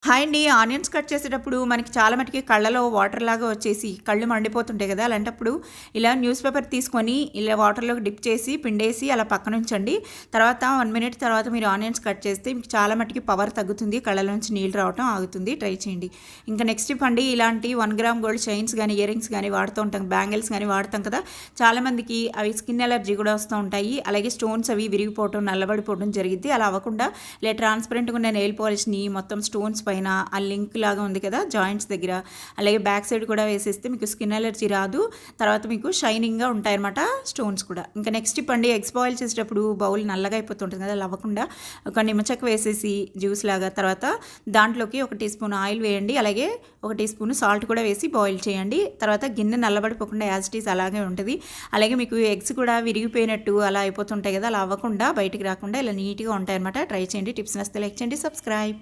Hi అండి. Onions cut చేసేటప్పుడు మనకి చాలా మటుకి కళ్ళలో వాటర్ లాగా వచ్చేసి కళ్ళు మండిపోతుంటాయి కదా! అలాంటప్పుడు ఇలా న్యూస్ పేపర్ తీసుకొని ఇలా వాటర్‌లోకి డిప్ చేసి పిండేసి అలా పక్కన ఉంచండి. తర్వాత 1 మినిట్ తర్వాత మీరు ఆనియన్స్ కట్ చేస్తే మీకు చాలా మటుకి పవర్ తగ్గుతుంది. కళ్ళలో నుంచి నీళ్ళు రావటం ఆగుతుంది. ట్రై చేయండి. ఇంకా నెక్స్ట్ టిప్ అండి, ఇలాంటి 1 గ్రామ్ గోల్డ్ చైన్స్ గానీ, ఇయర్ రింగ్స్ గానీ వాడుతూ ఉంటాం. బ్యాంగిల్స్ గానీ వాడతాం కదా! చాలామందికి అవి స్కిన్ ఎలర్జీ కూడా వస్తూ ఉంటాయి. అలాగే స్టోన్స్ అవి విరిగిపోవటం, నల్లబడిపోవడం జరిగిద్ది. అలా అవ్వకుండా ఇలా ట్రాన్స్పరెంట్‌గా ఉన్న నెయిల్ పాలిష్‌ని మొత్తం స్టోన్స్ పైన ఆ లింక్ లాగా ఉంది కదా జాయింట్స్ దగ్గర, అలాగే బ్యాక్ సైడ్ కూడా వేసేస్తే మీకు స్కిన్ అలర్జీ రాదు. తర్వాత మీకు షైనింగ్గా ఉంటాయన్నమాట స్టోన్స్ కూడా. ఇంకా నెక్స్ట్ టిప్ అండి, ఎగ్స్ బాయిల్ చేసేటప్పుడు బౌల్ నల్లగా అయిపోతుంటుంది కదా, అలా అవ్వకుండా ఒక నిమ్మచెక్క వేసేసి జ్యూస్ లాగా, తర్వాత దాంట్లోకి 1 టీ స్పూన్ ఆయిల్ వేయండి. అలాగే 1 టీ స్పూన్ సాల్ట్ కూడా వేసి బాయిల్ చేయండి. తర్వాత గిన్నె నల్లబడిపోకుండా యాజ్ ఇట్ ఈస్ అలాగే ఉంటుంది. అలాగే మీకు ఎగ్స్ కూడా విరిగిపోయినట్టు అలా అయిపోతుంటాయి కదా, అలా అవ్వకుండా బయటికి రాకుండా ఇలా నీట్గా ఉంటాయన్నమాట. ట్రై చేయండి. టిప్స్ నచ్చితే లైక్ చేయండి, సబ్స్క్రైబ్.